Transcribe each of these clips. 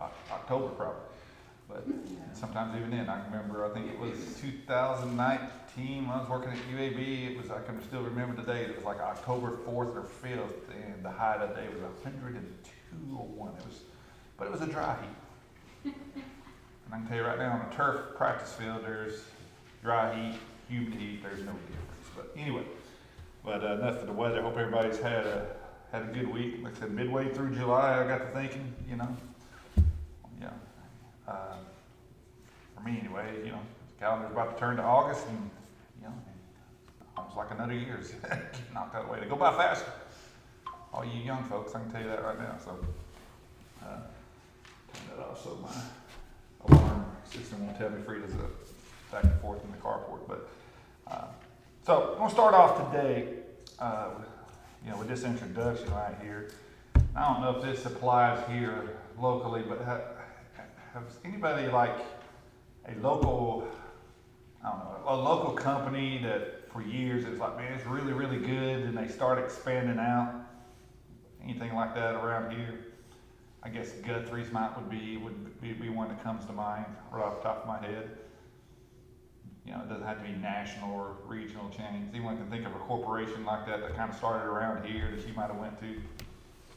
October probably. But sometimes even then, I remember, I think it was 2019, when I was working at UAB, it was, I can still remember the date, it was like October 4th or 5th, and the high of the day was 102 or 1. But it was a dry heat. And I can tell you right now, on a turf practice field, there's dry heat, humid heat, there's no difference. But anyway, enough of the weather. Hope everybody's had a good week. Like I said, midway through July, I got to thinking, for me anyway, the calendar's about to turn to August, and almost like another year's knocked out of the way. They go by faster. All you young folks, I can tell you that right now. So turn that off so my alarm system won't tell me Frida's back and forth in the carport. But so I'm gonna start off today, with this introduction right here. I don't know if this applies here locally, but has anybody like a local company that for years it's like, man, it's really, really good, and they start expanding out? Anything like that around here? I guess Guthrie's would be one that comes to mind right off the top of my head. It doesn't have to be national or regional chains. Anyone can think of a corporation like that kind of started around here that you might have went to?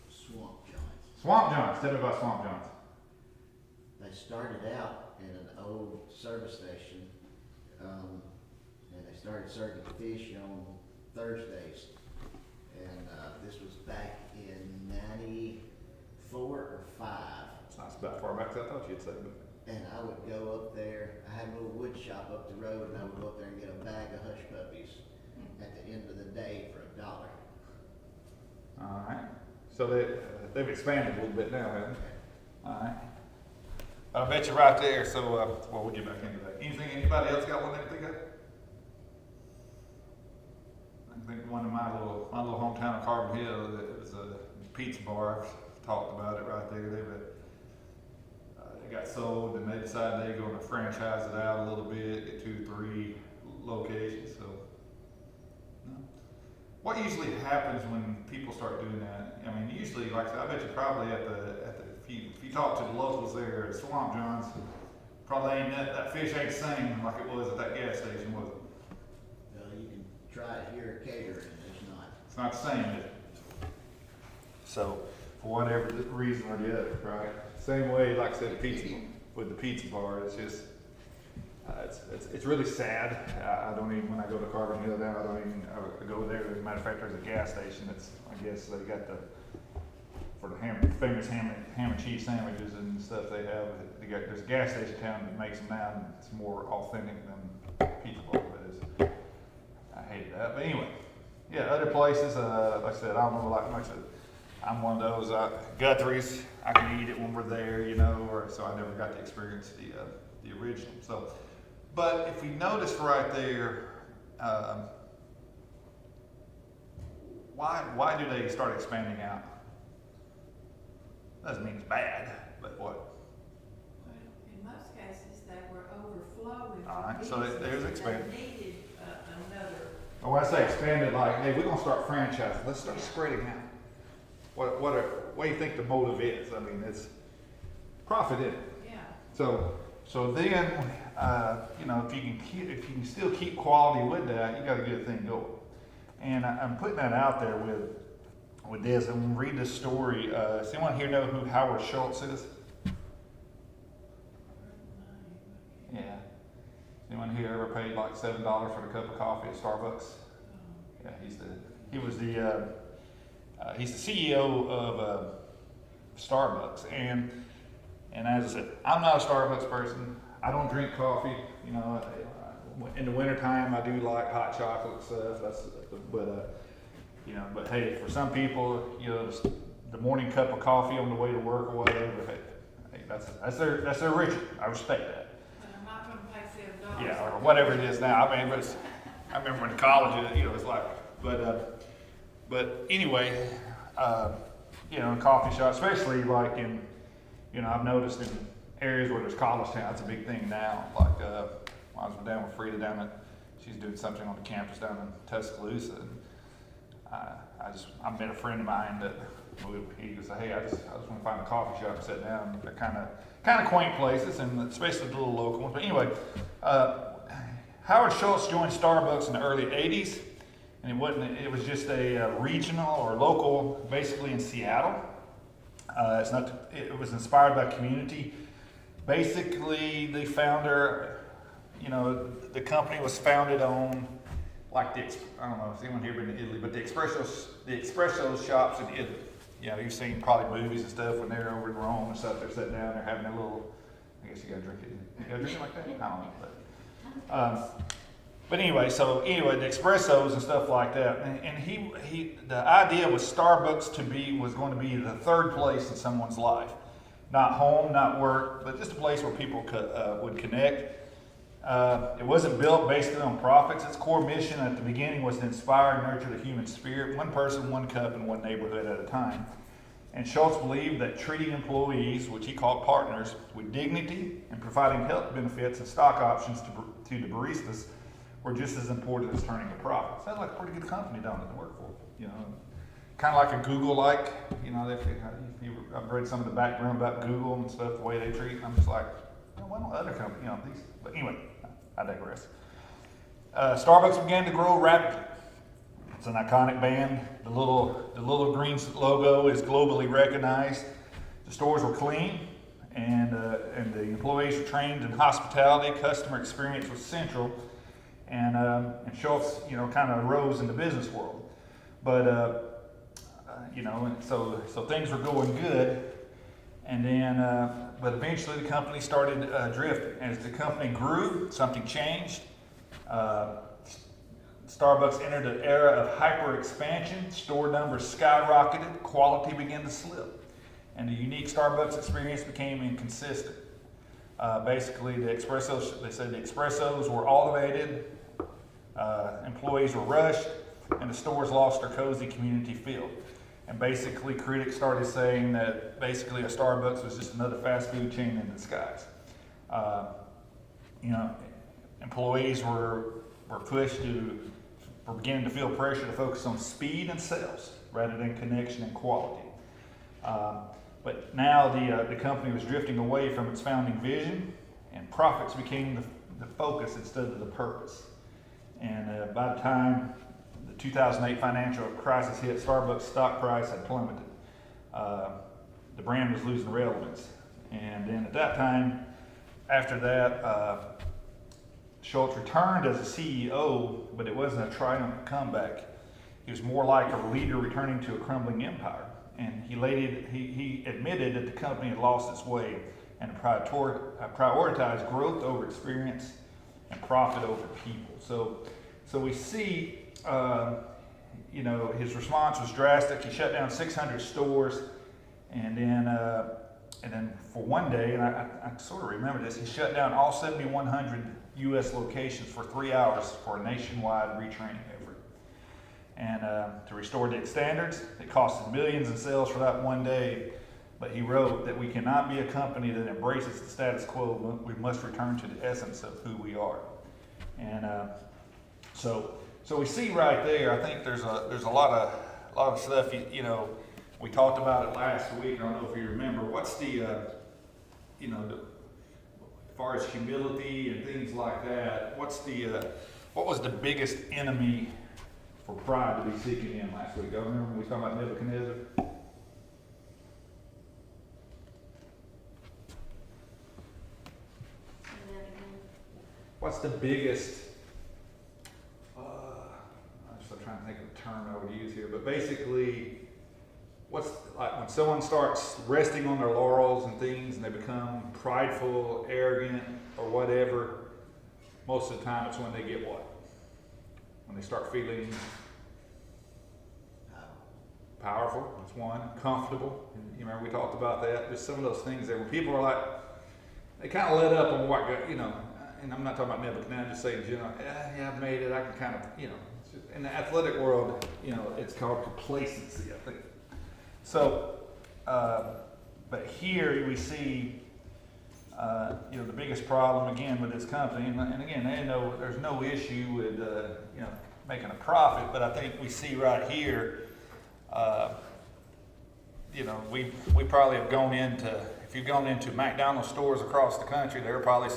Swamp Giants. Swamp Giants. Tell me about Swamp Giants. They started out in an old service station, and they started serving fish on Thursdays. And this was back in 94 or 5. It's not about far back as I thought you'd say. But. And I would go up there. I had a little wood shop up the road, and I would go up there and get a bag of hush puppies at the end of the day for $1. All right. So they've expanded a little bit now, haven't they? All right. I bet you right there. So we'll get back into that. Anybody else got one they think of? I think one of my little hometown of Carbon Hill, it was a pizza bar. I've talked about it right there. They got sold, and they decided they're going to franchise it out a little bit, get 2 or 3 locations. So, what usually happens when people start doing that? I mean, usually, like I said, I bet you probably if you talk to the locals there at Swamp John's, probably ain't that fish ain't the same like it was at that gas station, was it? Well, you can try it here at catering, it's not. It's not the same, is it? So, for whatever reason or the other, right? Same way, like I said, with the pizza bar, it's just, it's really sad. I don't even, when I go to Carbon Hill now, I go there. As a matter of fact, there's a gas station I guess they got for the famous ham and cheese sandwiches and stuff they have. There's a gas station town that makes them now, and it's more authentic than pizza bar, but I hated that. But anyway, yeah, other places, like I said, I don't know, like I said, I'm one of those Guthrie's. I can eat it when we're there, so I never got to experience the original. So, but if we notice right there, why do they start expanding out? Doesn't mean it's bad, but what? Well, in most cases, they were overflowing. All right, so there's expanded. They needed another. Well, when I say expanded, like, hey, we're gonna start franchising. Let's start spreading out. What do you think the motive is? I mean, it's profit in it. Yeah. So then, if you can still keep quality with that, you got a good thing going. And I'm putting that out there with this. I'm gonna read this story. Does anyone here know who Howard Schultz is? Yeah. Anyone here ever paid like $7 for a cup of coffee at Starbucks? Yeah, he's the CEO of Starbucks, and as I said, I'm not a Starbucks person. I don't drink coffee. In the wintertime, I do like hot chocolate stuff. But hey, for some people, the morning cup of coffee on the way to work or whatever, hey, that's their ritual. I respect that. But I'm not going to pay $7. Yeah, or whatever it is now. I mean, I remember in college, it's like, but anyway, coffee shops, especially like in, I've noticed in areas where there's college town, it's a big thing now. Like, I was down with Frida she's doing something on the campus down in Tuscaloosa. And I met a friend of mine that he would say, hey, I just want to find a coffee shop and sit down. They're kind of quaint places, and especially the little local ones. But anyway, Howard Schultz joined Starbucks in the early 80s, and it was just a regional or local, basically in Seattle. It was inspired by community. Basically, the founder, the company was founded on, like I don't know if anyone here been to Italy, but the espresso shops in Italy. You've seen probably movies and stuff when they're over in Rome and stuff. They're sitting down, they're having a little. I guess you gotta drink it. You gotta drink it like that. I don't know, but anyway, the espressos and stuff like that, and the idea was Starbucks was going to be the third place in someone's life, not home, not work, but just a place where people would connect. It wasn't built basically on profits. Its core mission at the beginning was to inspire and nurture the human spirit, one person, one cup, and one neighborhood at a time. And Schultz believed that treating employees, which he called partners, with dignity and providing health benefits and stock options to the baristas were just as important as turning a profit. Sounds like a pretty good company, don't it, to work for? Kind of like a Google-like. I've read some of the background about Google and stuff, the way they treat. And I'm just like, why don't other companies, these? But anyway, I digress. Starbucks began to grow rapidly. It's an iconic brand. The little green logo is globally recognized. The stores were clean, and the employees were trained in hospitality. Customer experience was central, and Schultz, kind of rose in the business world. But so things were going good, and then but eventually the company started drifting. As the company grew, something changed. Starbucks entered an era of hyper expansion. Store numbers skyrocketed. Quality began to slip, and the unique Starbucks experience became inconsistent. Basically, they said the espressos were automated, employees were rushed, and the stores lost their cozy community feel. And basically, critics started saying that basically a Starbucks was just another fast food chain in disguise. Employees were beginning to feel pressure to focus on speed and sales rather than connection and quality. But now the company was drifting away from its founding vision, and profits became the focus instead of the purpose. And by the time the 2008 financial crisis hit, Starbucks stock price had plummeted. The brand was losing relevance. And then at that time, after that, Schultz returned as a CEO, but it wasn't a triumphant comeback. He was more like a leader returning to a crumbling empire. And he admitted that the company had lost its way and prioritized growth over experience and profit over people. So we see, his response was drastic. He shut down 600 stores, and then for one day, and I sort of remember this, he shut down all 7,100 U.S. locations for 3 hours for a nationwide retraining effort. And to restore the standards, it costed millions in sales for that one day. But he wrote that we cannot be a company that embraces the status quo. We must return to the essence of who we are. And so we see right there. I think there's a lot of stuff. We talked about it last week. I don't know if you remember. What's the as far as humility and things like that? What was the biggest enemy for pride to be seeking in last week? I remember when we talked about Nebuchadnezzar. What's the biggest? I'm trying to think of a term I would use here, but basically, what's like when someone starts resting on their laurels and things, and they become prideful, arrogant, or whatever. Most of the time, it's when they get what? When they start feeling powerful. That's one. Comfortable. You remember we talked about that. There's some of those things that when people are like, they kind of let up on what, and I'm not talking about Nebuchadnezzar, I'm just saying, yeah, I've made it. I can kind of, in the athletic world, it's called complacency, I think. So, but here we see, the biggest problem again with this company, and again, there's no issue with, making a profit, but I think we see right here, you know, we probably have gone into, if you've gone into McDonald's stores across the country, they're probably,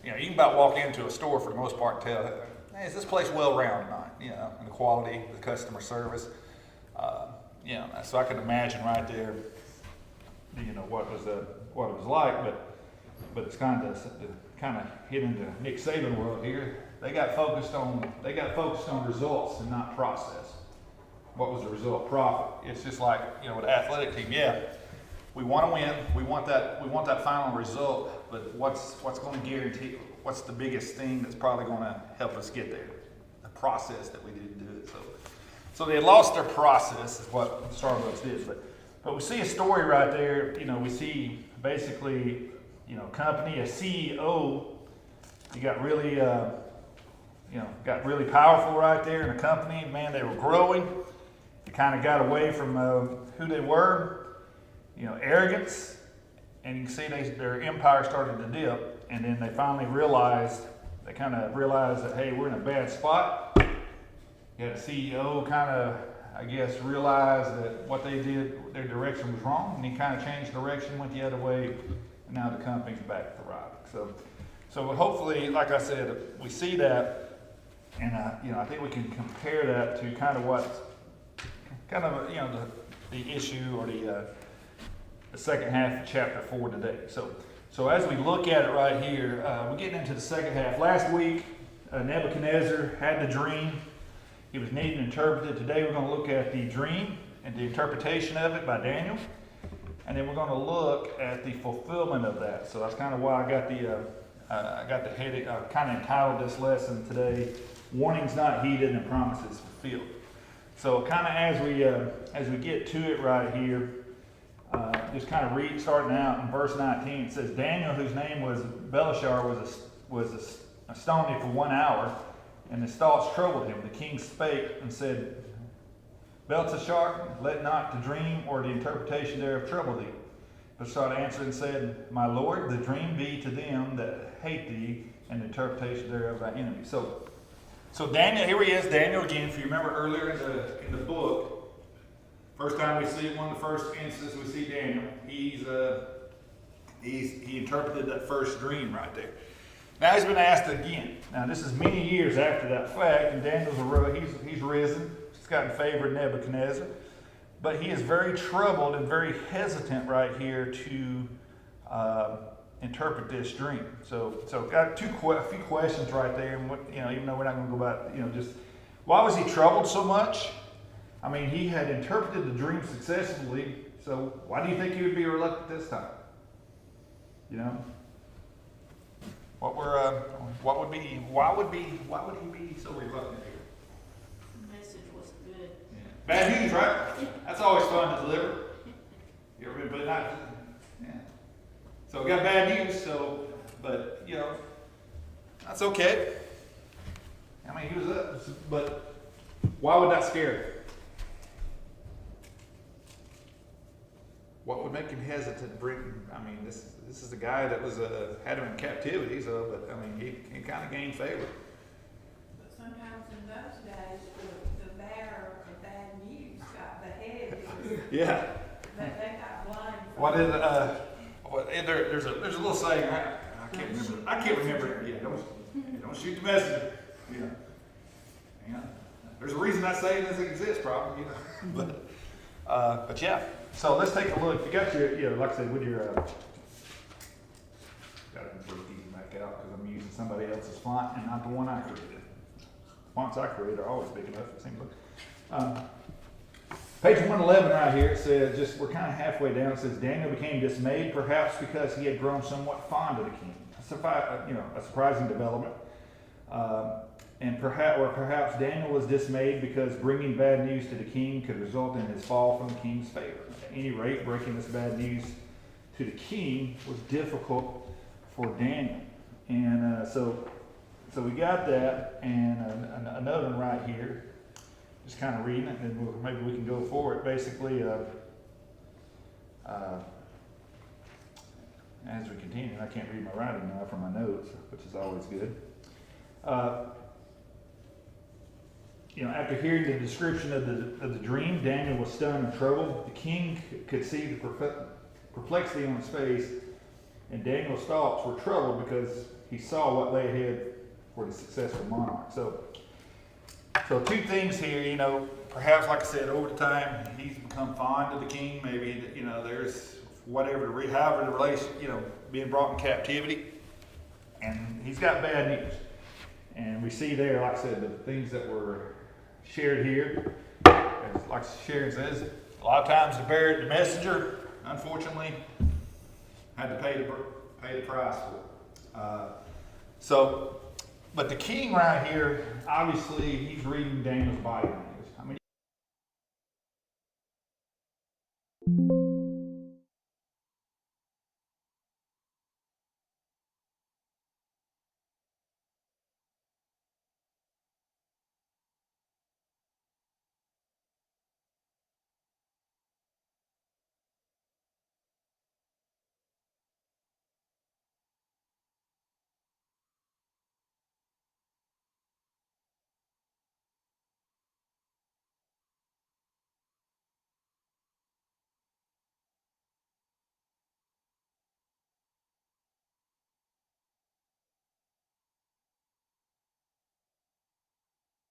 you know, you can about walk into a store for the most part and tell, hey, is this place well-rounded or not? You know, and the quality, the customer service. You know, so I can imagine right there, you know, what it was like, but it's kind of hit into Nick Saban world here. They got focused on results and not process. What was the result? Profit. It's just like, you know, with an athletic team, yeah, we want to win, we want that final result, but what's going to guarantee, what's the biggest thing that's probably going to help us get there? The process that we didn't do it. So they had lost their process, is what Starbucks did. But we see a story right there. You know, we see basically, you know, company, a CEO, he got really, got really powerful right there in the company. Man, they were growing. They kind of got away from who they were, you know, arrogance, and you can see their empire started to dip. And then they finally realized that, hey, we're in a bad spot. You had a CEO kind of, I guess, realize that what they did, their direction was wrong, and he kind of changed direction, went the other way, and now the company's back thriving. So hopefully, like I said, we see that, and you know, I think we can compare that to kind of you know, the issue or the second half of chapter 4 today. So as we look at it right here, we're getting into the second half. Last week, Nebuchadnezzar had the dream. He was needing interpreted. Today we're going to look at the dream and the interpretation of it by Daniel. And then we're going to look at the fulfillment of that. So that's kind of why I got the heading, kind of entitled this lesson today, Warnings Not Heeded and Promises Fulfilled. So kind of as we get to it right here, just kind of read, starting out in verse 19. It says, Daniel, whose name was Belashar, was astonished for 1 hour, and his thoughts troubled him. The king spake and said, Belteshazzar, let not the dream or the interpretation thereof trouble thee. Belshazzar answered and said, My lord, the dream be to them that hate thee, and the interpretation thereof thy enemies. So Daniel, here he is, Daniel again. If you remember earlier in the book, first time we see one of the first instances we see Daniel, he interpreted that first dream right there. Now he's been asked again. Now this is many years after that fact, and Daniel's he's risen. He's gotten favor of Nebuchadnezzar, but he is very troubled and very hesitant right here to interpret this dream. So got a few questions right there, and even though we're not going to go about, just why was he troubled so much? I mean, he had interpreted the dream successfully, so why do you think he would be reluctant this time? You know, why would he be so reluctant here? The message wasn't good. Yeah. Bad news, right? That's always fun to deliver. You ever been put out? Yeah. So we got bad news. But that's okay. I mean, he was up, but why would that scare him? What would make him hesitant? This is a guy that was had him in captivity. But he kind of gained favor. But sometimes in those days, the bearer of bad news got beheaded. Yeah. They got blind. There's a little saying. I can't remember. Yeah, don't shoot the messenger. Yeah. There's a reason that saying doesn't exist, probably. But yeah. So let's take a look. You got your, like I said, with your, got to put these back out because I'm using somebody else's font and not the one I created. Fonts I create are always big enough, it seems like. Page 111 right here, it says, we're kind of halfway down, it says, Daniel became dismayed, perhaps because he had grown somewhat fond of the king. A surprising development. Perhaps Daniel was dismayed because bringing bad news to the king could result in his fall from the king's favor. At any rate, breaking this bad news to the king was difficult for Daniel. And so we got that, and another one right here. Just kind of reading it, and maybe we can go forward. Basically, as we continue, I can't read my writing now from my notes, which is always good. after hearing the description of the dream, Daniel was stunned and troubled. The king could see the perplexity on his face, and Daniel's thoughts were troubled because he saw what lay ahead for the successful monarch. So two things here, perhaps like I said, over the time he's become fond of the king. Maybe there's however the relation, being brought in captivity, and he's got bad news. And we see there, like I said, the things that were shared here. As like Sharon says, a lot of times the messenger, unfortunately, had to pay the price for it. But the king right here, obviously, he's reading Daniel's body language.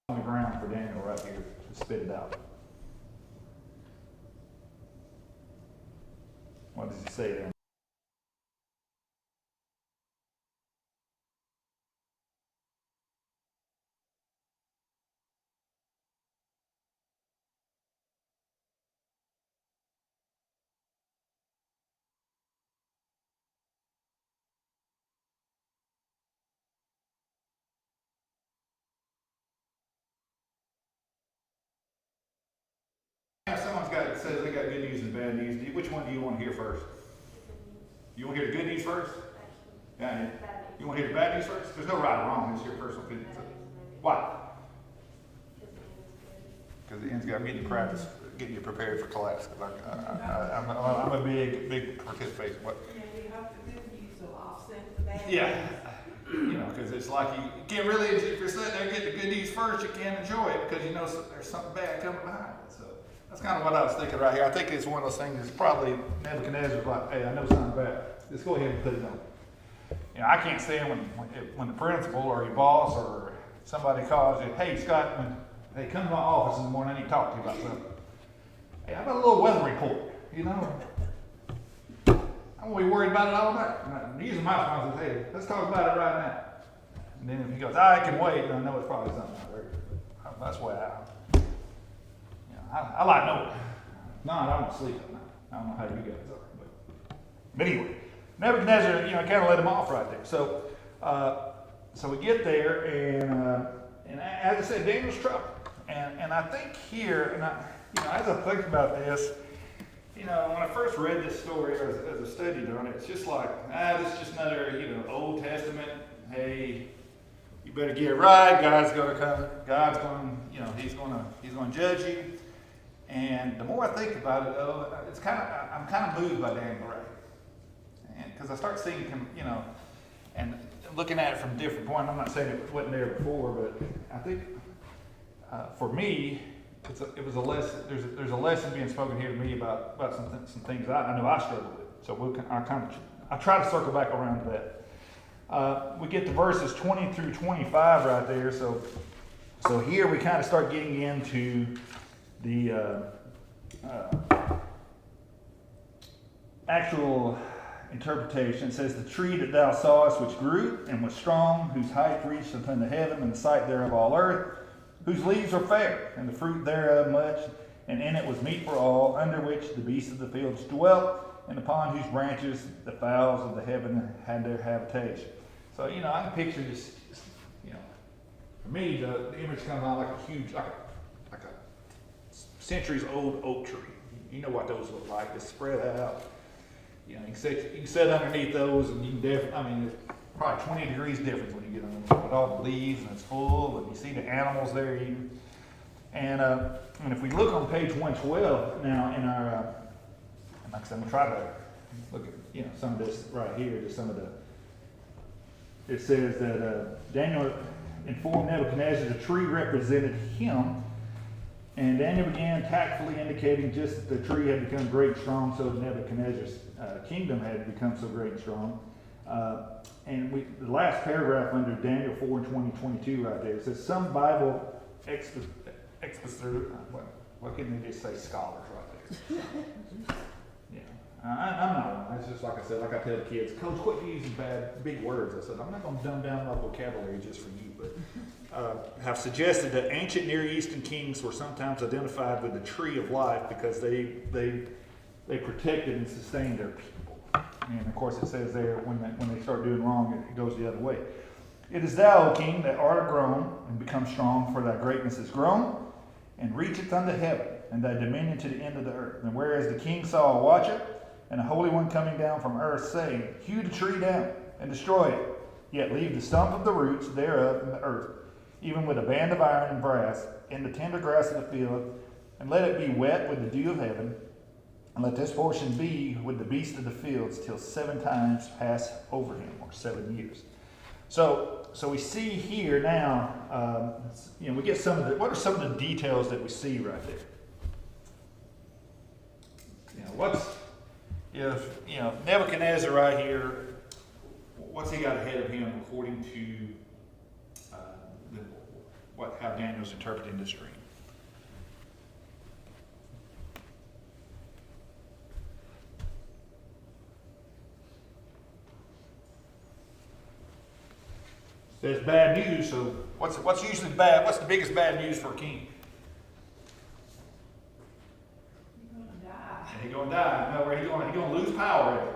On the ground for Daniel right here to spit it out. What does he say there? If someone's says they got good news and bad news, which one do you want to hear first? You want to hear the good news first? Yeah. You want to hear the bad news first? There's no right or wrong. It's your personal opinion. Why? Because the end's got to get you practice, getting you prepared for class. I'm a big participant. Yeah, we hope the good news will offset the bad news. Yeah. Because it's like you can't really, if you're sitting there getting the good news first, you can't enjoy it because there's something bad coming behind it. So that's kind of what I was thinking right here. I think it's one of those things that's probably Nebuchadnezzar's like, hey, I know something bad. Let's go ahead and put it on. I can't stand when the principal or your boss or somebody calls you, hey, Scott, hey, come to my office in the morning, I need to talk to you about something. Hey, how about a little weather report, I'm going to be worried about it all night. Using my response, hey, let's talk about it right now. And then if he goes, I can wait, I know it's probably something out there. That's why I like knowing. No, I don't sleep at night. I don't know how you guys are. But anyway, Nebuchadnezzar, kind of let him off right there. So we get there, and as I said, Daniel's troubled. And I think here, and as I think about this, when I first read this story as I studied on it, it's just like, this is just another, Old Testament. Hey, you better get it right. God's going to come. God's going, He's going to judge you. And the more I think about it, though, I'm kind of moved by Daniel right here. And because I start seeing him, and looking at it from a different point. I'm not saying it wasn't there before, but I think for me, it was a lesson. There's a lesson being spoken here to me about some things I know I struggle with. So I try to circle back around to that. We get to verses 20 through 25 right there. So here we kind of start getting into the actual interpretation. It says, the tree that thou sawest, which grew and was strong, whose height reached unto the heaven, and the sight thereof all earth, whose leaves are fair, and the fruit thereof much, and in it was meat for all, under which the beasts of the fields dwelt, and upon whose branches the fowls of the heaven had their habitation. So, I can picture this, for me, the image comes out like a huge, like a centuries-old oak tree. You know what those look like. They're spread out. You can sit underneath those, and you can definitely, it's probably 20 degrees difference when you get underneath with all the leaves, and it's full, and you see the animals there eating. And if we look on page 112 now in our, like I said, I'm going to try to look at, some of this right here, just some of the, it says that Daniel informed Nebuchadnezzar the tree represented him And Daniel began tactfully indicating just that the tree had become great and strong, so Nebuchadnezzar's kingdom had become so great and strong. The last paragraph under Daniel 4 and 20, 22 right there, it says some Bible expositor, what can they just say, scholars right there. Yeah, I'm not one. That's just like I said, like I tell the kids, Coach, quit using big words. I said, I'm not going to dumb down my vocabulary just for you, but have suggested that ancient Near Eastern kings were sometimes identified with the tree of life because they protected and sustained their people. And of course it says there, when they start doing wrong, it goes the other way. It is thou, O king, that art grown and become strong, for thy greatness is grown and reacheth unto heaven, and thy dominion to the end of the earth. And whereas the king saw a watcher and a holy one coming down from earth, saying, hew the tree down and destroy it, yet leave the stump of the roots thereof in the earth, even with a band of iron and brass, in the tender grass of the field, and let it be wet with the dew of heaven, and let this portion be with the beasts of the fields till 7 times pass over him, or 7 years. So we see here now, we get what are some of the details that we see right there? Nebuchadnezzar right here, what's he got ahead of him according to how Daniel's interpreting this dream? There's bad news, so what's usually bad? What's the biggest bad news for a king? You're gonna die. He's going to die. No, he's going to lose power.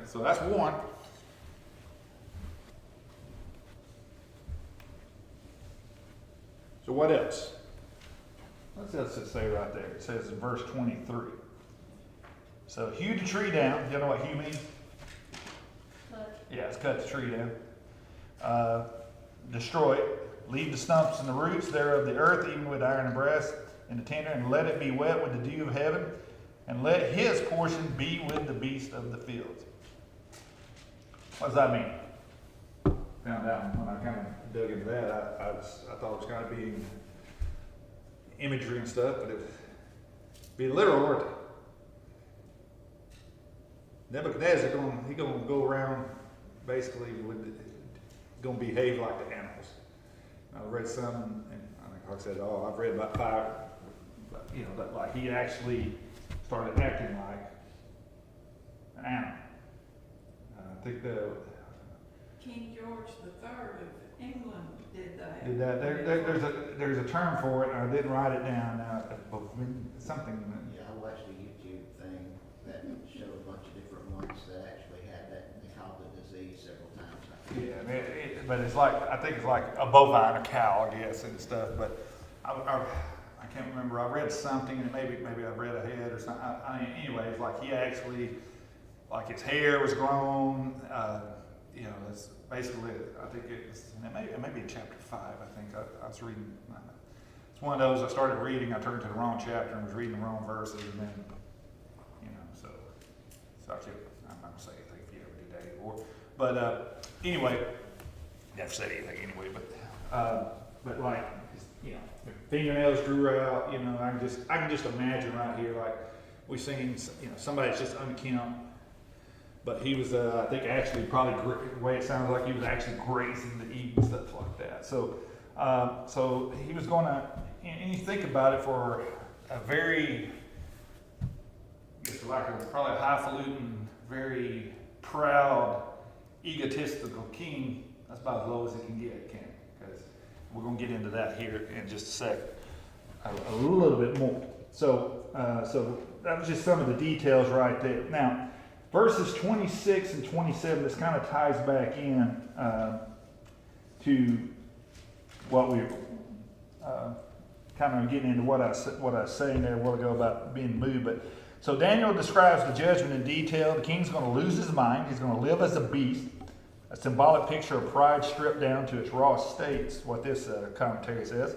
So that's one. So what else? What else does it say right there? It says in verse 23. So hew the tree down. Do you know what hew means? But Yeah, it's cut the tree down. Destroy it. Leave the stumps and the roots thereof the earth, even with iron and brass, and the tinder, and let it be wet with the dew of heaven, and let his portion be with the beast of the fields. What does that mean? Found out when I kind of dug into that, I thought it was going to be imagery and stuff, but it would be literal, wouldn't it? Nebuchadnezzar he's going to go around basically going to behave like the animals. I read some, and I think like I said, I've read about 5, but, that like he actually started acting like an animal. I think King George III of England did that. did that. There's a term for it. I didn't write it down. Now, something. Yeah, I watched a YouTube thing that showed a bunch of different ones that actually had that, and they called the disease several times. Yeah, but it's like, I think it's like a bovine, a cow, I guess, and stuff. But I can't remember. I read something, and maybe I read ahead or something. Anyway, it's like he actually, like his hair was grown. That's basically, I think it may be in chapter 5. I think I was reading. It's one of those I started reading. I turned to the wrong chapter and was reading the wrong verses, and then, so I kept. I'm not gonna say anything if you ever do that anymore. But anyway, never said anything anyway. But like, the fingernails grew out. I can just imagine right here, like we've seen, somebody that's just unkempt. But he was, I think, actually probably the way it sounds like he was actually grazing to eat and stuff like that. So he was going to, and you think about it, for a very, probably a highfalutin, very proud, egotistical king. That's about as low as it can get, Ken. Because we're going to get into that here in just a second, a little bit more. So that was just some of the details right there. Now, verses 26 and 27, this kind of ties back in to what we kind of getting into what I was saying there a while ago about being moved. But so Daniel describes the judgment in detail. The king's going to lose his mind. He's going to live as a beast. A symbolic picture of pride stripped down to its raw states, what this commentary says.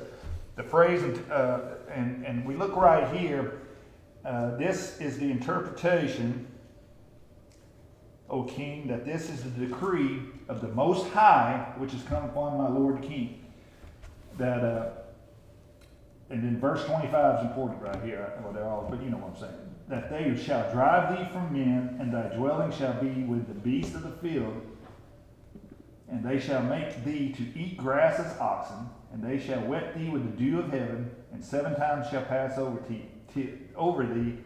The phrase, and we look right here, this is the interpretation, O king, that this is the decree of the Most High, which has come upon my Lord the king. That and then verse 25 is important right here, well, they're all, but you know what I'm saying. That they shall drive thee from men, and thy dwelling shall be with the beasts of the field, and they shall make thee to eat grass as oxen, and they shall wet thee with the dew of heaven, and 7 times shall pass over thee.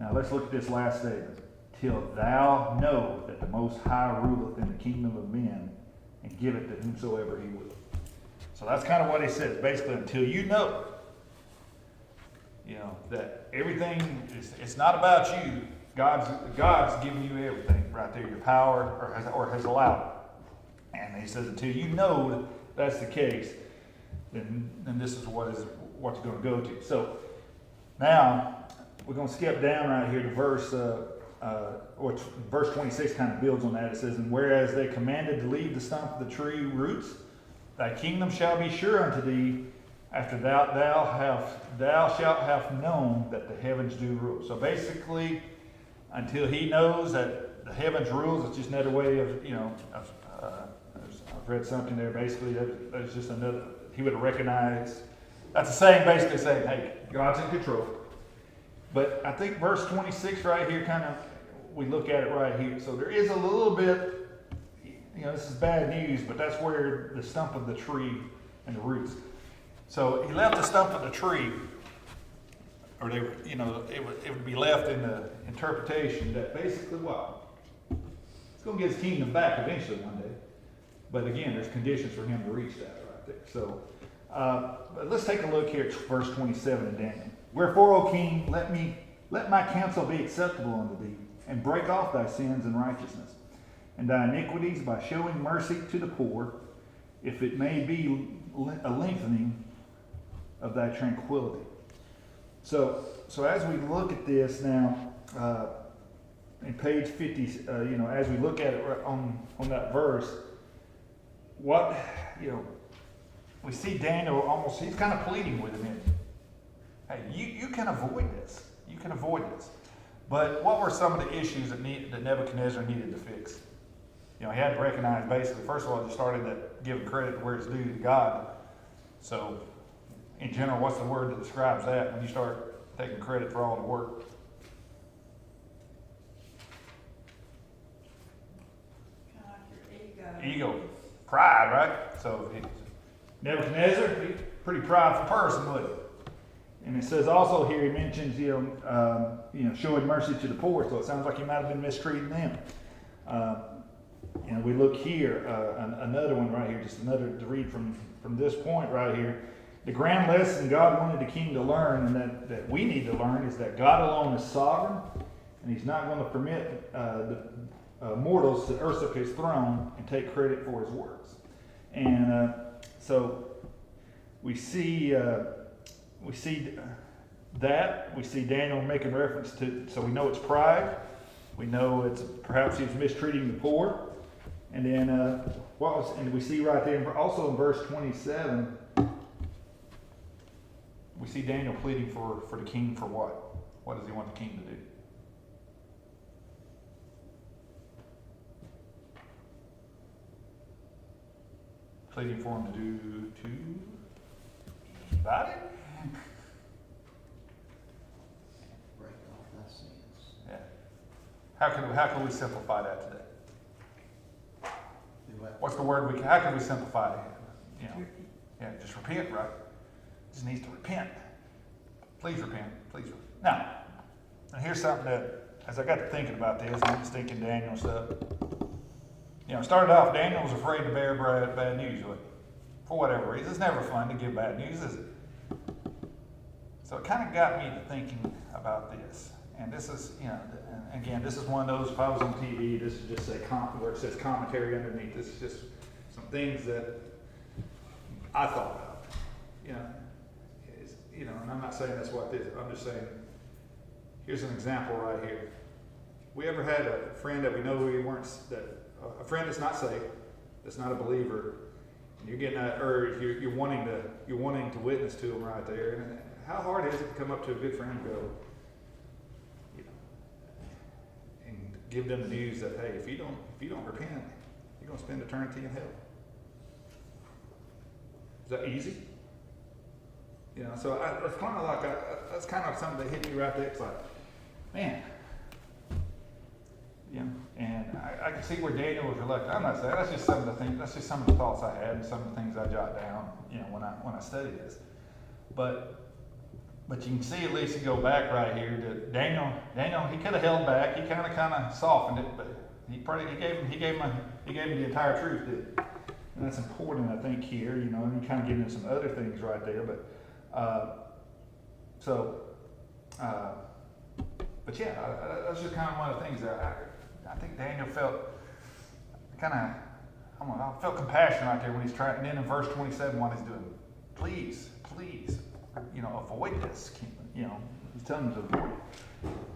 Now let's look at this last statement. Till thou know that the Most High ruleth in the kingdom of men, and giveth to whomsoever he will. So that's kind of what he says. Basically, until you know, that everything is, it's not about you. God's giving you everything right there, your power, or has allowed it. And he says, until you know that that's the case, then this is what you're going to go to. So now we're going to skip down right here to verse 26 kind of builds on that. It says, and whereas they commanded to leave the stump of the tree roots, thy kingdom shall be sure unto thee, after thou shalt have known that the heavens do rule. So basically, until he knows that the heavens rules, it's just another way of, I've read something there, basically, that's just another, he would have recognized, that's the saying, basically saying, hey, God's in control. But I think verse 26 right here, kind of, we look at it right here. So there is a little bit, this is bad news, but that's where the stump of the tree and the roots. So he left the stump of the tree, or it would be left in the interpretation that basically what? It's going to get his kingdom back eventually one day. But again, there's conditions for him to reach that right there. So but let's take a look here at verse 27 in Daniel. Wherefore, O king, let my counsel be acceptable unto thee, and break off thy sins and righteousness, and thy iniquities by showing mercy to the poor, if it may be a lengthening of thy tranquility. So as we look at this now, in page 50, as we look at it on that verse, we see Daniel almost, he's kind of pleading with him, isn't he? Hey, you can avoid this. You can avoid this. But what were some of the issues that Nebuchadnezzar needed to fix? He had to recognize, basically, first of all, just started to give credit where it's due to God. So, in general, what's the word that describes that when you start taking credit for all the work? Kind of like your ego. Ego. Pride, right? So, Nebuchadnezzar, he's a pretty prideful person, wasn't he? And it says also here, he mentions, showing mercy to the poor. So it sounds like he might have been mistreating them. We look here, another one right here, just another to read from this point right here. The grand lesson God wanted the king to learn, and that we need to learn, is that God alone is sovereign, and he's not going to permit mortals to usurp his throne and take credit for his works. And so we see Daniel making reference to, so we know it's pride. We know it's perhaps he was mistreating the poor. And then and we see right there, also in verse 27, we see Daniel pleading for the king for what? What does he want the king to do? Pleading for him to do about it? Break off thy sins. Yeah. How can we simplify that today? Do what? What's the word how can we simplify that? Yeah, just repent, right? Just needs to repent. Please repent. Please repent. Now, and here's something that, as I got to thinking about this, and I'm just thinking Daniel stuff. Started off, Daniel was afraid to bear bad news, for whatever reason. It's never fun to give bad news, is it? So it kind of got me to thinking about this. And this is, and again, this is one of those, if I was on TV, this is just where it says commentary underneath. This is just some things that I thought of. And I'm not saying that's what this is. I'm just saying, here's an example right here. We ever had a friend that we know a friend that's not saved, that's not a believer, and you're getting that urge, you're wanting to witness to them right there. And how hard is it to come up to a good friend and go, and give them the news that, hey, if you don't repent, you're going to spend eternity in hell. Is that easy? You know, so it's kind of like that's kind of something that hit me right there. It's like, man, you know, and I can see where Daniel was reluctant. I'm not saying that's just some of the things. That's just some of the thoughts I had and some of the things I jot down. You know, when I study this, but you can see at least you go back right here to Daniel. He could have held back. He kind of softened it, but he gave him the entire truth, didn't he? And that's important, I think, here. You know, and you kind of get into some other things right there, but yeah, that's just kind of one of the things that I think Daniel felt I felt compassion right there when he's trying. And then in verse 27, what he's doing, please, you know, avoid this. You know, he's telling them to avoid it.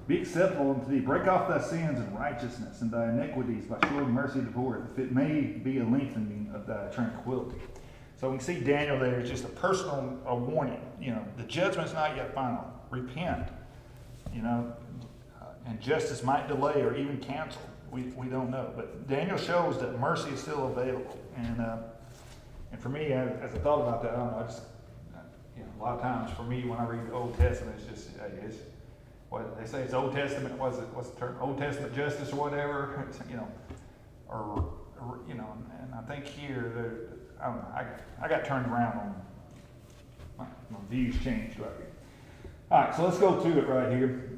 Be acceptable unto thee. Break off thy sins and righteousness and thy iniquities by showing mercy to the poor, if it may be a lengthening of thy tranquility. So we see Daniel there. It's just a personal warning. You know, the judgment's not yet final. Repent. You know, and justice might delay or even cancel. We don't know. But Daniel shows that mercy is still available. And for me, as I thought about that, I don't know. You know, a lot of times for me when I read the Old Testament, it's just it's what they say. It's Old Testament. What's the term? Old Testament justice or whatever. You know, or you know. And I think here, I don't know. I got turned around on my views changed right here. All right, so let's go to it right here.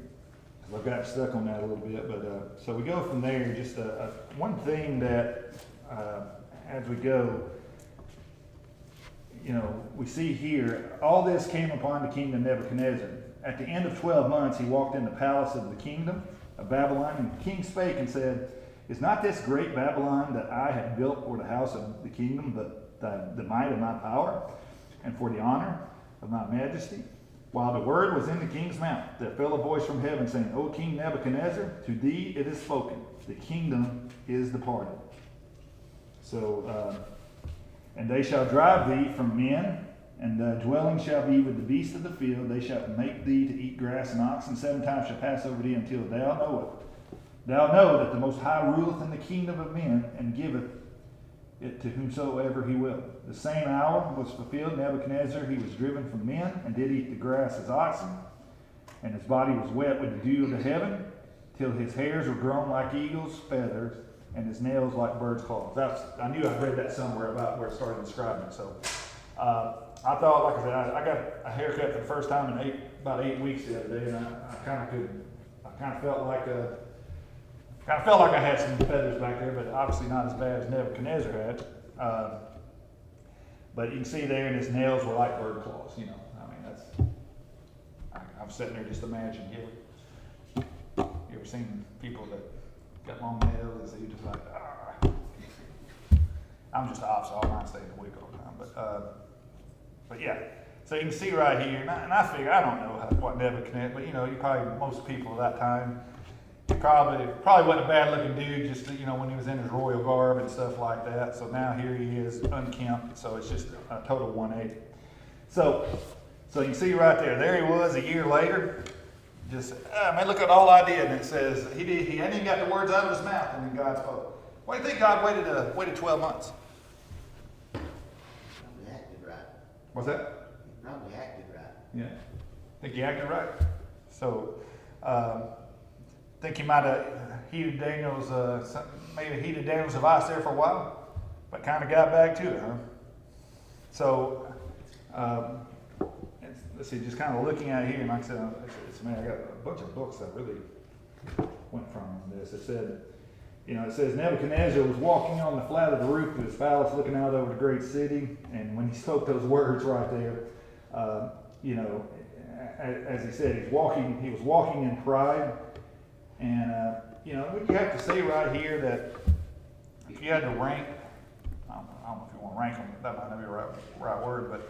I've got stuck on that a little bit, but so we go from there. Just one thing that as we go, you know, we see here, all this came upon the king of Nebuchadnezzar. At the end of 12 months, he walked in the palace of the kingdom of Babylon, and the king spake and said, is not this great Babylon that I have built for the house of the kingdom, the might of my power, and for the honor of my majesty? While the word was in the king's mouth, there fell a voice from heaven saying, O King Nebuchadnezzar, to thee it is spoken, the kingdom is departed. So, and they shall drive thee from men, and thy dwelling shall be with the beasts of the field. They shall make thee to eat grass, and oxen 7 times shall pass over thee until thou know that the Most High ruleth in the kingdom of men, and giveth it to whomsoever he will. The same hour was fulfilled. Nebuchadnezzar, he was driven from men, and did eat the grass as oxen, and his body was wet with the dew of the heaven, till his hairs were grown like eagle's feathers, and his nails like bird's claws. I knew I'd read that somewhere about where it started describing it. So I thought, like I said, I got a haircut for the first time in about 8 weeks the other day, and I kind of felt like I had some feathers back there, but obviously not as bad as Nebuchadnezzar had. But you can see there, and his nails were like bird claws. You know, I mean, I'm sitting there just imagining. You ever seen people that got long nails? And you just like, I'm just the opposite. All mine stay in the wig all the time. But yeah. So you can see right here, and I figure I don't know what Nebuchadnezzar, but you know, most people at that time. He probably wasn't a bad-looking dude, just, you know, when he was in his royal garb and stuff like that. So now here he is, unkempt. So it's just a total 180. So you can see right there. There he was a year later. Just, man, look at all I did. And it says he hadn't even got the words out of his mouth, and then God spoke. Why do you think God waited 12 months? Probably acted right. What's that? He probably acted right. Yeah. Think he acted right. So. Think he might have heated Daniel's advice there for a while, but kind of got back to it, huh? So, let's see, just kind of looking at it here, and like I said, I got a bunch of books that really went from this. It says Nebuchadnezzar was walking on the flat of the roof of his palace, looking out over the great city, and when he spoke those words right there, as he said, he was walking in pride. And, we have to say right here that if you had to rank, I don't know if you want to rank them, that might not be the right word, but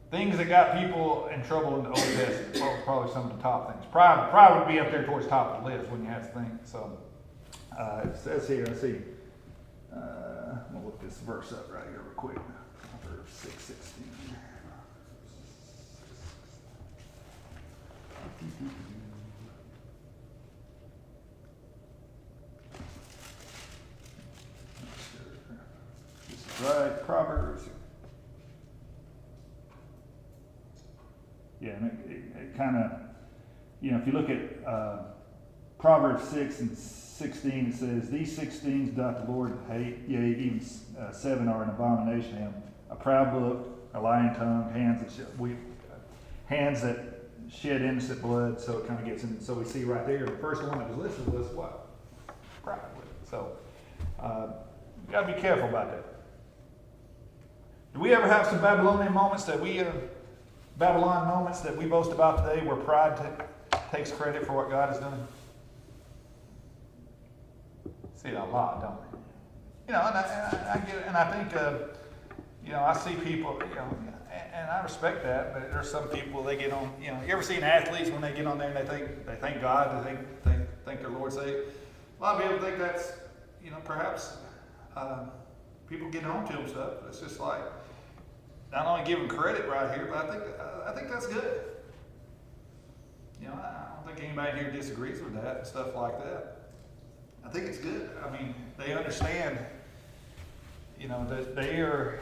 things that got people in trouble in the Old Testament, probably some of the top things. Pride would be up there towards the top of the list when you have to think. So, it says here, let's see, I'm going to look this verse up right here real quick. Verse 6:16. Right, Proverbs kind of, if you look at Proverbs 6:16, it says, "These 6 things doth the Lord hate, yea, even 7 are an abomination to him: a proud look, a lying tongue, hands that shed innocent blood." So it kind of gets in. So we see right there, the first one that was listed was what? Pride. So you got to be careful about that. Do we ever have some Babylonian moments that Babylon moments that we boast about today, where pride takes credit for what God has done? See it a lot, don't we? And I get it, and I think, I see people, and I respect that, but there's some people, they get on, you ever seen athletes when they get on there and they thank God, they think their Lord's saved? A lot of people think that's, perhaps people get on to them stuff. It's just like, not only give them credit right here, but I think that's good. I don't think anybody here disagrees with that and stuff like that. I think it's good. I mean, they understand, that they are,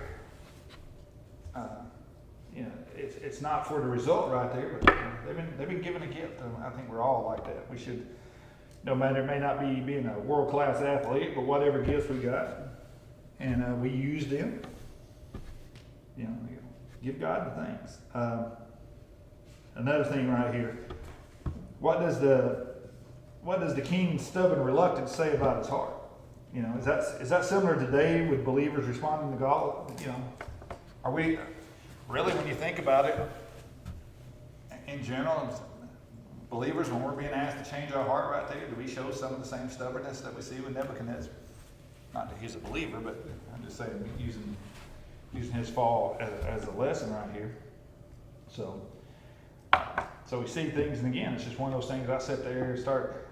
it's not for the result right there, but they've been given a gift. And I think we're all like that. We should, no matter, it may not be being a world-class athlete, but whatever gifts we got, and we use them, give God the thanks. Another thing right here, what does the king's stubborn reluctance say about his heart? Is that similar today with believers responding to God? Are we really, when you think about it, in general, believers, when we're being asked to change our heart right there, do we show some of the same stubbornness that we see with Nebuchadnezzar? Not that he's a believer, but I'm just saying, using his fall as a lesson right here. So we see things, and again, it's just one of those things. I sit there and start,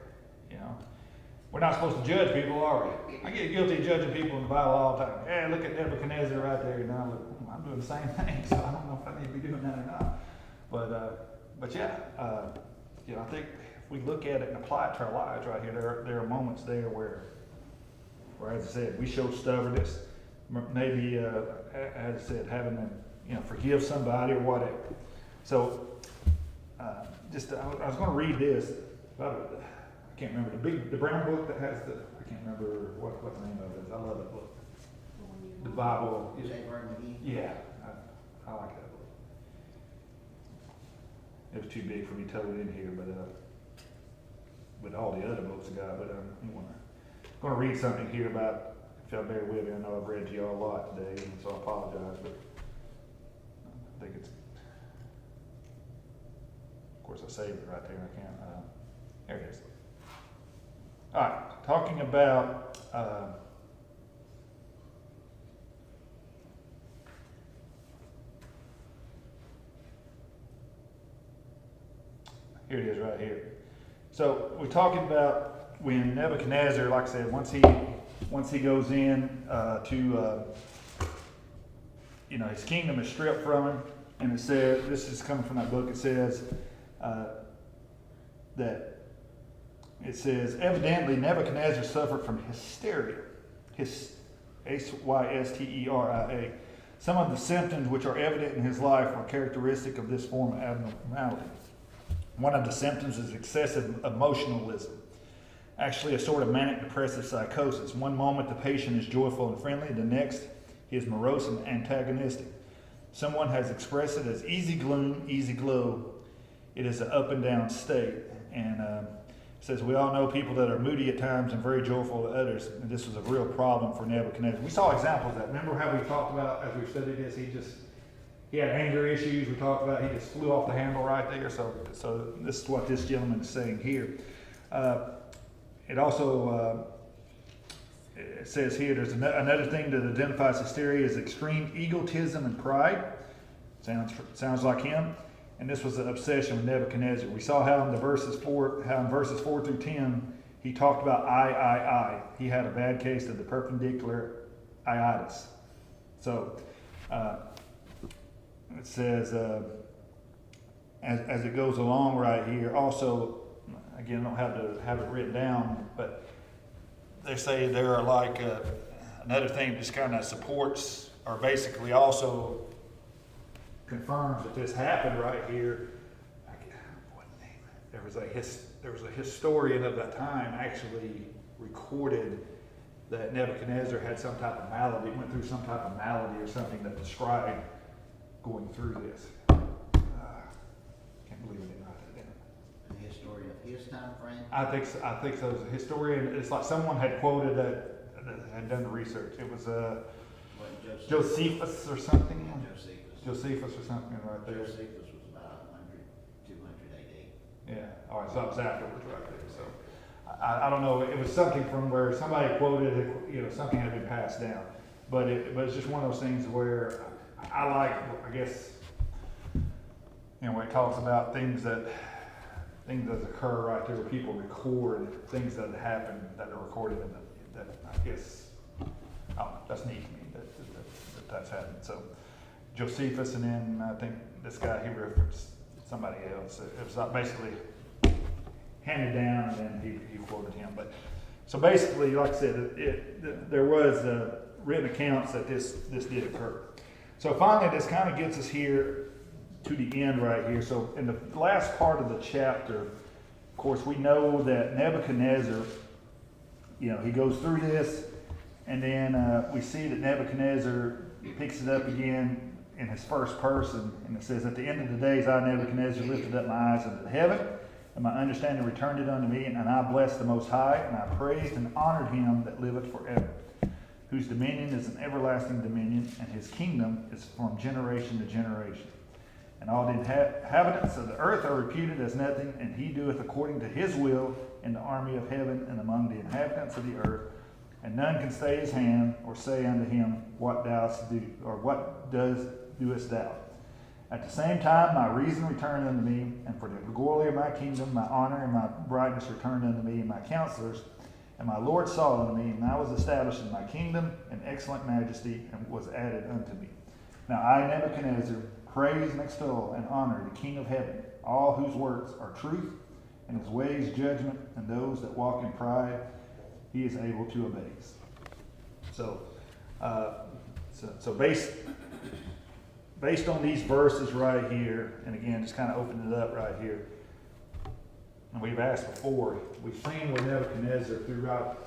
we're not supposed to judge people, are we? I get guilty of judging people in the Bible all the time. Hey, look at Nebuchadnezzar right there. Now look, I'm doing the same thing, so I don't know if I need to be doing that or not. But yeah, I think if we look at it and apply it to our lives right here, there are moments there where, as I said, we show stubbornness. Maybe, as I said, having to, forgive somebody or whatever. So, I was going to read this. I can't remember the brown book that has I can't remember what the name of it is. I love that book. The Bible. Yeah, I like that book. It was too big for me to tell it in here, but all the other books I got. But I'm going to read something here about. If y'all bear with me, I know I've read to y'all a lot today, and so I apologize, but I think it's, of course I saved it right there, I can't, there it is. All right, talking about, here it is right here. So we're talking about when Nebuchadnezzar, like I said, once he goes in his kingdom is stripped from him, and it says, this is coming from that book, it says evidently Nebuchadnezzar suffered from hysteria, Hysteria. Some of the symptoms which are evident in his life are characteristic of this form of abnormality. One of the symptoms is excessive emotionalism. Actually, a sort of manic depressive psychosis. One moment the patient is joyful and friendly, the next he is morose and antagonistic. Someone has expressed it as easy gloom, easy glow. It is an up and down state. And it says, we all know people that are moody at times and very joyful at others. And this was a real problem for Nebuchadnezzar. We saw examples of that. Remember how we talked about, as we studied this, he had anger issues. We talked about he just flew off the handle right there. So this is what this gentleman is saying here. It also it says here, there's another thing that identifies hysteria is extreme egotism and pride. Sounds like him. And this was an obsession with Nebuchadnezzar. We saw how in verses 4 through 10, he talked about I. He had a bad case of the perpendicular iitis. So it says, as it goes along right here, also, again, I don't have it written down, but they say there are like another thing that just kind of supports or basically also confirms that this happened right here. there was a historian of that time actually recorded that Nebuchadnezzar had some type of malady, went through some type of malady or something that described going through this. Can't believe I didn't write that down. A historian of his time frame? I think so. I think so. As a historian, it's like someone had quoted that had done the research. It was What, Josephus or something. Josephus. Josephus or something right there. Josephus was about 100, 200 AD. Yeah. All right. So it was afterwards, right there. So I don't know. It was something from where somebody quoted it. You know, something had been passed down. But it's just one of those things where I like. I guess where it talks about things that occur right there, where people record things that happen that are recorded in that I guess, that's neat to me that's happened. So Josephus, and then I think this guy, he referenced somebody else. It was basically handed down, and then he quoted him. But so basically, like I said, there was written accounts that this did occur. So finally, this kind of gets us here to the end right here. So in the last part of the chapter, of course, we know that Nebuchadnezzar, he goes through this, and then we see that Nebuchadnezzar picks it up again in his first person, and it says, "At the end of the days, I, Nebuchadnezzar, lifted up my eyes unto heaven, and my understanding returned it unto me, and I blessed the Most High, and I praised and honored him that liveth forever, whose dominion is an everlasting dominion, and his kingdom is from generation to generation. And all the inhabitants of the earth are reputed as nothing, and he doeth according to his will in the army of heaven and among the inhabitants of the earth. And none can stay his hand, or say unto him, What dost do, or what doest thou? At the same time my reason returned unto me, and for the glory of my kingdom my honor and my brightness returned unto me, and my counselors, and my Lord saw unto me, and I was established in my kingdom in excellent majesty, and was added unto me. Now I, Nebuchadnezzar, praise and extol and honor the King of heaven, all whose works are truth, and his ways judgment, and those that walk in pride he is able to abase." So, based on these verses right here, and again, just kind of open it up right here. And we've asked before, we've seen with Nebuchadnezzar throughout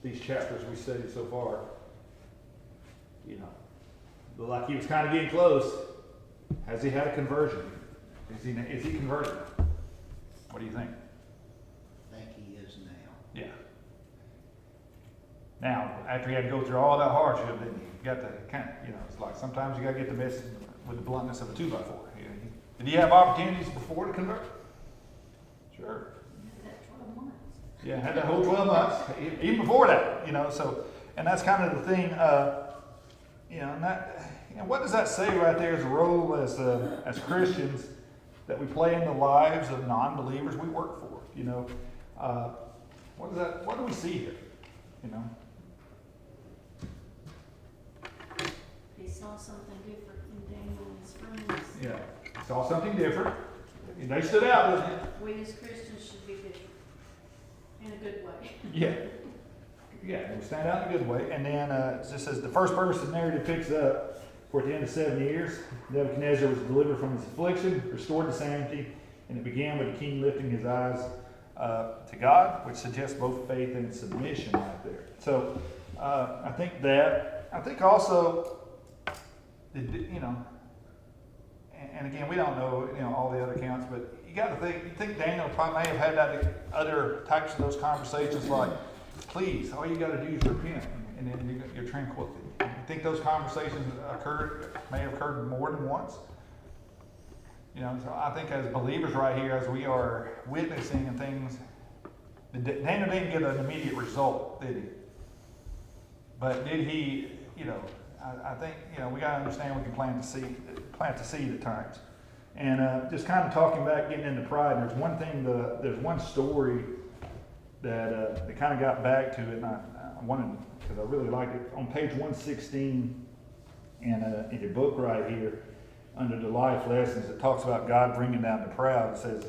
these chapters we studied so far, but like he was kind of getting close. Has he had a conversion? Is he converted? What do you think? I think he is now. Yeah. Now, after he had to go through all that hardship, then you got to kind of, it's like sometimes you got to get the message with the bluntness of a 2x4. Did he have opportunities before to convert? Sure. That 12 months. Yeah, had that whole 12 months, even before that, so, and that's kind of the thing, and that, what does that say right there as a role as Christians that we play in the lives of non-believers we work for, what do we see here, He saw something different in Daniel and his friends. Yeah, saw something different, they stood out, didn't it? We as Christians should be different. In a good way. Yeah, we stand out in a good way. And then it just says the first person narrative picks up, for at the end of 7 years, Nebuchadnezzar was delivered from his affliction, restored to sanity, and it began with the king lifting his eyes to God, which suggests both faith and submission right there. So I think also, and again, we don't know, all the other accounts, but you got to think, you think Daniel probably may have had that other types of those conversations like, please, all you got to do is repent, and then you're tranquil. You think those conversations may have occurred more than once? So I think as believers right here, as we are witnessing and things, Daniel didn't get an immediate result, did he? But did he, I think, we got to understand we can plant the seed at times. And just kind of talking back, getting into pride, and there's one story that kind of got back to it, and I wanted, because I really liked it. On page 116 in your book right here, under the life lessons, it talks about God bringing down the proud. It says,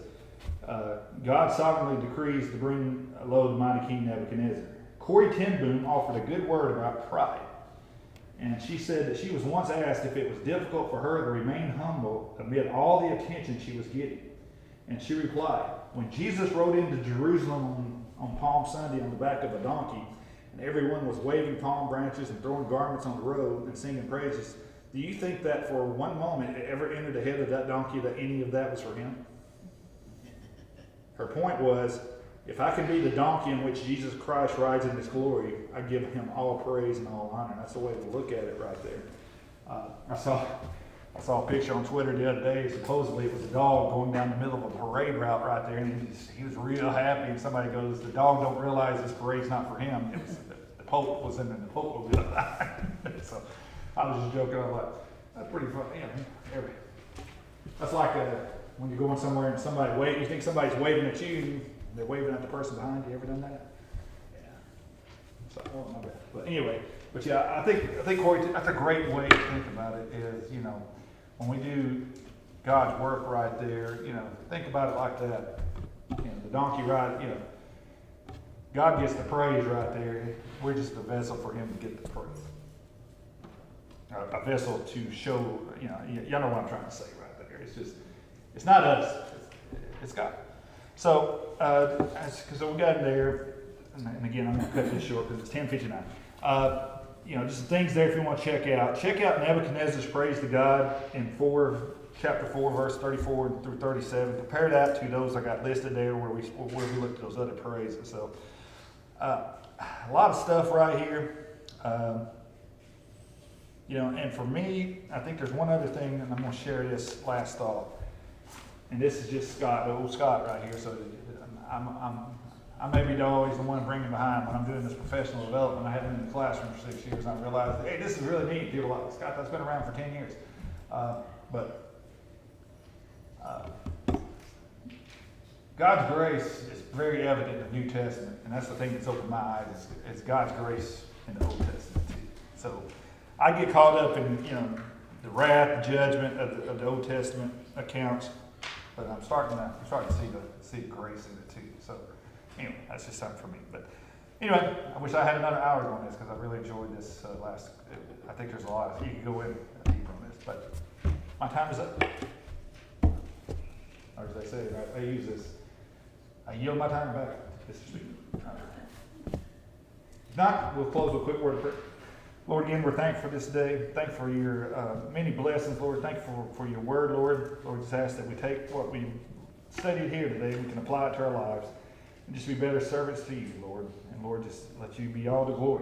God sovereignly decrees to bring low the mighty King Nebuchadnezzar. Corrie ten Boom offered a good word about pride. And she said that she was once asked if it was difficult for her to remain humble amid all the attention she was getting. And she replied, when Jesus rode into Jerusalem on Palm Sunday on the back of a donkey, and everyone was waving palm branches and throwing garments on the road and singing praises, do you think that for one moment it ever entered the head of that donkey that any of that was for him? Her point was, if I can be the donkey in which Jesus Christ rides in his glory, I give him all praise and all honor. That's the way to look at it right there. I saw a picture on Twitter the other day. Supposedly it was a dog going down the middle of a parade route right there, and he was real happy. And somebody goes, "The dog don't realize this parade's not for him." It was, the Pope was in the Pope was So I was just joking. I was like, "That's pretty funny." That's like when you're going somewhere and you think somebody's waving at you, and they're waving at the person behind you. Ever done that? Yeah. So, oh, my bad. But anyway, yeah, I think Corey, that's a great way to think about it. Is when we do God's work right there, think about it like that. The donkey ride, God gets the praise right there. We're just a vessel for Him to get the praise. A vessel to show, y'all know what I'm trying to say right there. It's not us, it's God. So, so we got in there, and again, I'm going to cut this short because it's 10:59. Just some things there if you want to check out. Check out Nebuchadnezzar's praise to God in chapter 4, verse 34 through 37. Compare that to those I got listed there where we looked at those other praises. So, a lot of stuff right here. And for me, I think there's one other thing, and I'm going to share this last thought. And this is just old Scott right here. So I may be always the one bringing behind when I'm doing this professional development. I haven't been in the classroom for 6 years, and I realized, hey, this is really neat. People are like, Scott, that's been around for 10 years. God's grace is very evident in the New Testament, and that's the thing that's opened my eyes. Is God's grace in the Old Testament too. So I get caught up in the wrath, the judgment of the Old Testament accounts, but I'm starting to see the grace in it too. So anyway, that's just something for me. But anyway, I wish I had another hour on this because I really enjoyed this I think there's a lot. You can go in deep on this, but my time is up. Or as they say, I use this. I yield my time back. This is sweet. If not, we'll close with a quick word of prayer. Lord, again, we're thankful for this day. Thankful for your many blessings, Lord. Thankful for your word, Lord. Lord, just ask that we take what we studied here today, we can apply it to our lives, and just be better servants to you, Lord. And Lord, just let you be all the glory.